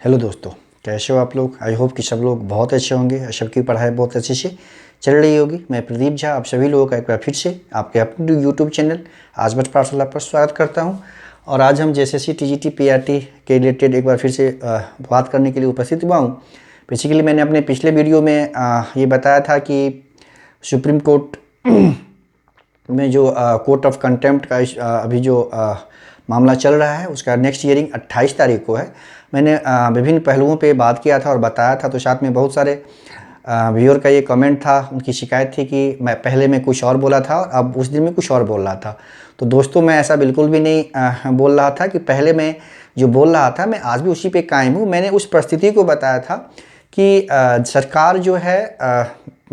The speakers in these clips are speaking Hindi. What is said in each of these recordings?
हेलो दोस्तों, कैसे हो आप लोग। आई होप कि सब लोग बहुत अच्छे होंगे और सबकी पढ़ाई बहुत अच्छे से चल रही होगी। मैं प्रदीप झा आप सभी लोगों का एक बार फिर से आपके अपने यूट्यूब चैनल आजमत पाठशाला पर स्वागत करता हूं। और आज हम जेएसएससी टीजीटी पीआरटी के रिलेटेड एक बार फिर से बात करने के लिए उपस्थित हुआ हूँ। बेसिकली मैंने अपने पिछले वीडियो में ये बताया था कि सुप्रीम कोर्ट में जो कोर्ट ऑफ कंटेम्प्ट का अभी जो मामला चल रहा है उसका नेक्स्ट हियरिंग 28 तारीख को है। मैंने विभिन्न पहलुओं पे बात किया था और बताया था, तो साथ में बहुत सारे व्यूअर का ये कमेंट था, उनकी शिकायत थी कि मैं पहले में कुछ और बोला था और अब उस दिन में कुछ और बोल रहा था। तो दोस्तों मैं ऐसा बिल्कुल भी नहीं बोल रहा था कि पहले मैं जो बोल रहा था मैं आज भी उसी पे कायम हूँ। मैंने उस परिस्थिति को बताया था कि सरकार जो है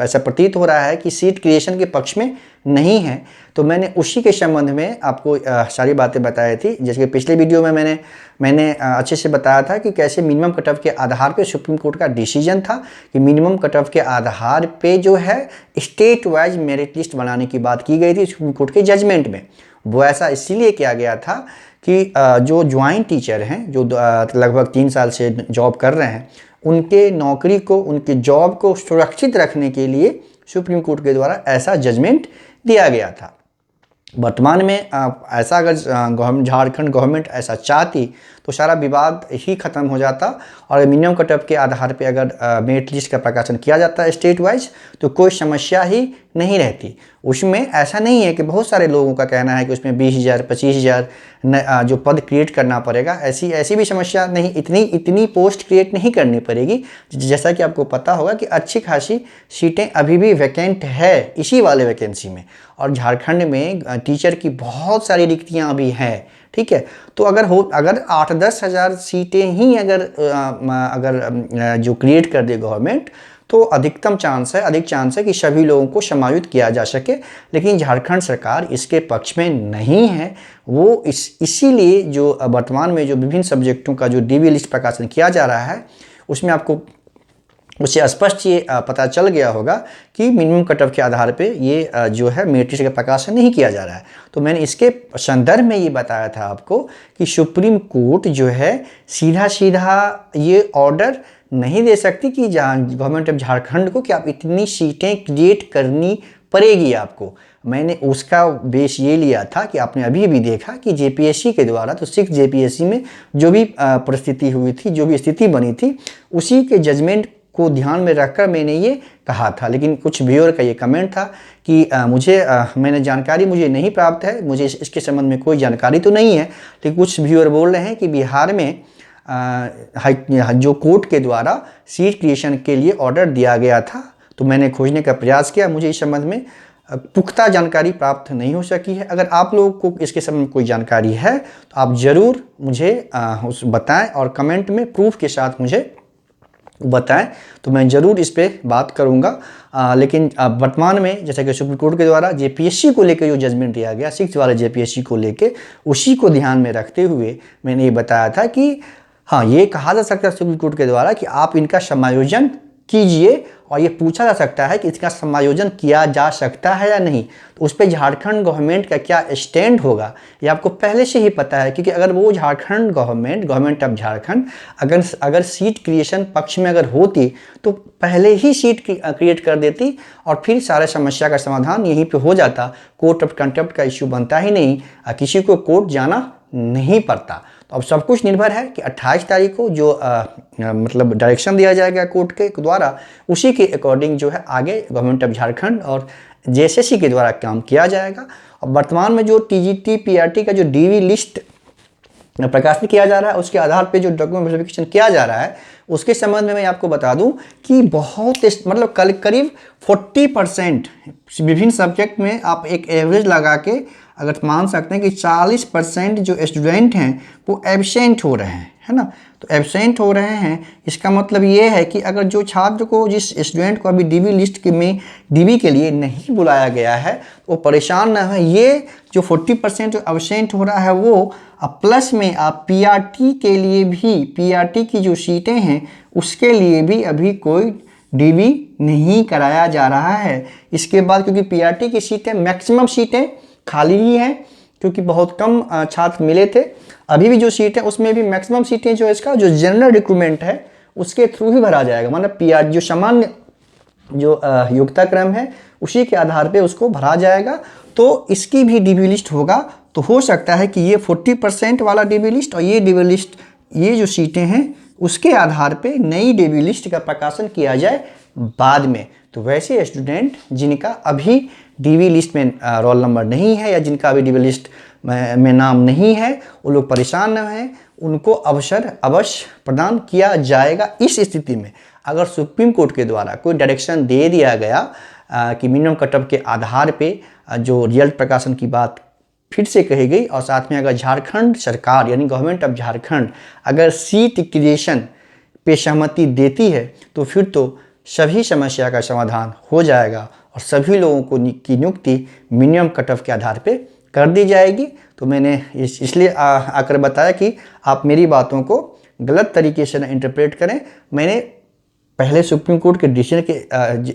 ऐसा प्रतीत हो रहा है कि सीट क्रिएशन के पक्ष में नहीं है। तो मैंने उसी के संबंध में आपको सारी बातें बताई थी। जैसे कि पिछले वीडियो में मैंने अच्छे से बताया था कि कैसे मिनिमम कट ऑफ के आधार पे सुप्रीम कोर्ट का डिसीजन था कि मिनिमम कट ऑफ के आधार पे जो है स्टेट वाइज मेरिट लिस्ट बनाने की बात की गई थी सुप्रीम कोर्ट के जजमेंट में। वो ऐसा इसीलिए किया गया था कि जो ज्वाइंट टीचर हैं जो लगभग 3 साल से जॉब कर रहे हैं, उनके नौकरी को, उनके जॉब को सुरक्षित रखने के लिए सुप्रीम कोर्ट के द्वारा ऐसा जजमेंट दिया गया था। वर्तमान में ऐसा अगर झारखंड गवर्नमेंट ऐसा चाहती तो सारा विवाद ही खत्म हो जाता और मिनिमम कट ऑफ के आधार पे अगर मेरिट लिस्ट का प्रकाशन किया जाता है स्टेट वाइज तो कोई समस्या ही नहीं रहती। उसमें ऐसा नहीं है कि बहुत सारे लोगों का कहना है कि उसमें 20,000 25,000 जो पद क्रिएट करना पड़ेगा। ऐसी भी समस्या नहीं, इतनी पोस्ट क्रिएट नहीं करनी पड़ेगी। जैसा कि आपको पता होगा कि अच्छी खासी सीटें अभी भी वैकेंट है इसी वाले वैकेंसी में, और झारखंड में टीचर की बहुत सारी रिक्तियां अभी हैं। ठीक है, तो अगर 8-10 हज़ार सीटें ही अगर जो क्रिएट कर दे गवर्नमेंट तो अधिक चांस है कि सभी लोगों को समायोजित किया जा सके। लेकिन झारखंड सरकार इसके पक्ष में नहीं है। वो इसीलिए जो वर्तमान में जो विभिन्न सब्जेक्टों का जो डीवी लिस्ट प्रकाशन किया जा रहा है उसमें आपको उससे स्पष्ट ये पता चल गया होगा कि मिनिमम कट ऑफ के आधार पे ये जो है मेरिट लिस्ट का प्रकाशन नहीं किया जा रहा है। तो मैंने इसके संदर्भ में ये बताया था आपको कि सुप्रीम कोर्ट जो है सीधा ये ऑर्डर नहीं दे सकती कि गवर्नमेंट ऑफ झारखंड को कि आप इतनी सीटें क्रिएट करनी पड़ेगी आपको। मैंने उसका बेस ये लिया था कि आपने अभी भी देखा कि जेपीएससी के द्वारा तो 6 जेपीएससी में जो भी परिस्थिति हुई थी, जो भी स्थिति बनी थी, उसी के जजमेंट को ध्यान में रखकर मैंने ये कहा था। लेकिन कुछ व्यूअर का ये कमेंट था कि मैंने जानकारी मुझे नहीं प्राप्त है, मुझे इसके संबंध में कोई जानकारी तो नहीं है। लेकिन कुछ व्यूअर बोल रहे हैं कि बिहार में जो कोर्ट के द्वारा सीट क्रिएशन के लिए ऑर्डर दिया गया था। तो मैंने खोजने का प्रयास किया, मुझे इस संबंध में पुख्ता जानकारी प्राप्त नहीं हो सकी है। अगर आप लोगों को इसके संबंध में कोई जानकारी है तो आप ज़रूर मुझे बताएं और कमेंट में प्रूफ के साथ मुझे बताएं, तो मैं ज़रूर इस पे बात करूंगा। लेकिन वर्तमान में जैसा कि सुप्रीम कोर्ट के द्वारा जेपीएससी को लेकर जो जजमेंट दिया गया 6 वाले जेपीएससी को लेकर, उसी को ध्यान में रखते हुए मैंने ये बताया था कि हाँ, ये कहा जा सकता है सुप्रीम कोर्ट के द्वारा कि आप इनका समायोजन कीजिए, और ये पूछा जा सकता है कि इसका समायोजन किया जा सकता है या नहीं। तो उस पर झारखंड गवर्नमेंट का क्या स्टैंड होगा ये आपको पहले से ही पता है, क्योंकि अगर वो झारखंड गवर्नमेंट ऑफ झारखंड अगर सीट क्रिएशन पक्ष में अगर होती तो पहले ही सीट क्रिएट कर देती और फिर सारे समस्या का समाधान यहीं पे हो जाता। कोर्ट ऑफ कंटेम्प्ट का इश्यू बनता ही नहीं, किसी को कोर्ट जाना नहीं पड़ता। तो अब सब कुछ निर्भर है कि 28 तारीख को जो मतलब डायरेक्शन दिया जाएगा कोर्ट के द्वारा, उसी के अकॉर्डिंग जो है आगे गवर्नमेंट ऑफ झारखंड और जेएसएससी के द्वारा काम किया जाएगा। और वर्तमान में जो टीजीटी पीआरटी का जो डीवी लिस्ट प्रकाशित किया जा रहा है उसके आधार पे जो डॉक्यूमेंट वेरिफिकेशन किया जा रहा है उसके संबंध में मैं आपको बता दूं कि बहुत मतलब करीब 40% विभिन्न सब्जेक्ट में आप एक एवरेज लगा के अगर मान सकते हैं कि 40% जो स्टूडेंट हैं वो एब्सेंट हो रहे हैं, है ना। तो एब्सेंट हो रहे हैं, इसका मतलब ये है कि अगर जो छात्र को, जिस स्टूडेंट को अभी डीवी लिस्ट में डीवी के लिए नहीं बुलाया गया है वो परेशान ना हो। ये जो 40% जो एब्सेंट हो रहा है वो प्लस में आप पीआरटी के लिए भी, पीआरटी की जो सीटें हैं उसके लिए भी अभी कोई डीवी नहीं कराया जा रहा है। इसके बाद क्योंकि पीआरटी की सीटें मैक्सिमम सीटें खाली ही हैं, क्योंकि बहुत कम छात्र मिले थे। अभी भी जो सीट है उसमें भी मैक्सिमम सीटें जो इसका जो जनरल रिक्रूटमेंट है उसके थ्रू ही भरा जाएगा, मतलब पीआर जो सामान्य जो योग्यता क्रम है उसी के आधार पे उसको भरा जाएगा। तो इसकी भी डीबी लिस्ट होगा, तो हो सकता है कि ये 40% वाला डीबी लिस्ट और ये डीबी लिस्ट, ये जो सीटें हैं उसके आधार पे नई डीबी लिस्ट का प्रकाशन किया जाए बाद में। तो वैसे स्टूडेंट जिनका अभी डीबी लिस्ट में रोल नंबर नहीं है या जिनका अभी डीबी लिस्ट में नाम नहीं है, वो लोग परेशान न हैं, उनको अवसर अवश्य प्रदान किया जाएगा। इस स्थिति में अगर सुप्रीम कोर्ट के द्वारा कोई डायरेक्शन दे दिया गया कि मिनिमम कटऑफ के आधार पे जो रिजल्ट प्रकाशन की बात फिर से कही गई, और साथ में अगर झारखंड सरकार यानी गवर्नमेंट ऑफ झारखंड अगर सीट क्रिएशन पे सहमति देती है तो फिर तो सभी समस्या का समाधान हो जाएगा और सभी लोगों को की नियुक्ति मिनिमम कटऑफ के आधार पे कर दी जाएगी। तो मैंने इसलिए आकर बताया कि आप मेरी बातों को गलत तरीके से न इंटरप्रेट करें। मैंने पहले सुप्रीम कोर्ट के डिसीजन के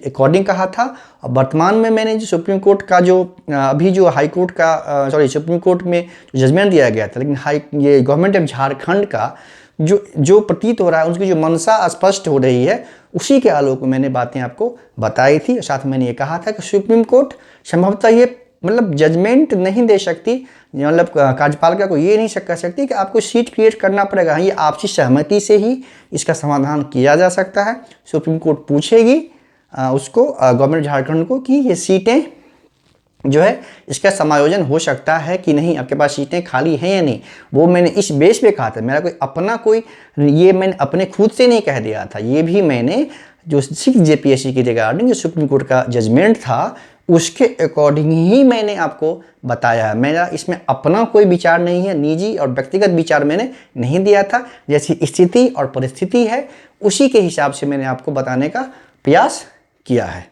अकॉर्डिंग कहा था, और वर्तमान में मैंने जो सुप्रीम कोर्ट का जो अभी जो हाई कोर्ट का सुप्रीम कोर्ट में जजमेंट दिया गया था, लेकिन ये गवर्नमेंट ऑफ झारखंड का जो प्रतीत हो रहा है, उसकी जो मंशा स्पष्ट हो रही है, उसी के आलोक में मैंने बातें आपको बताई थी। साथ में मैंने ये कहा था कि सुप्रीम कोर्ट संभवतः ये मतलब जजमेंट नहीं दे सकती, मतलब कार्यपालिका को ये नहीं कह सकती कि आपको सीट क्रिएट करना पड़ेगा। ये आपसी सहमति से ही इसका समाधान किया जा सकता है। सुप्रीम कोर्ट पूछेगी उसको गवर्नमेंट झारखंड को कि ये सीटें जो है इसका समायोजन हो सकता है कि नहीं, आपके पास सीटें खाली हैं या नहीं। वो मैंने इस बेस पे कहा था, मेरा ये मैंने अपने खुद से नहीं कह दिया था, ये भी मैंने जो 6 JPSC की रिगार्डिंग जो सुप्रीम कोर्ट का जजमेंट था उसके अकॉर्डिंग ही मैंने आपको बताया है। मेरा इसमें अपना कोई विचार नहीं है, निजी और व्यक्तिगत विचार मैंने नहीं दिया था। जैसी स्थिति और परिस्थिति है उसी के हिसाब से मैंने आपको बताने का प्रयास किया है।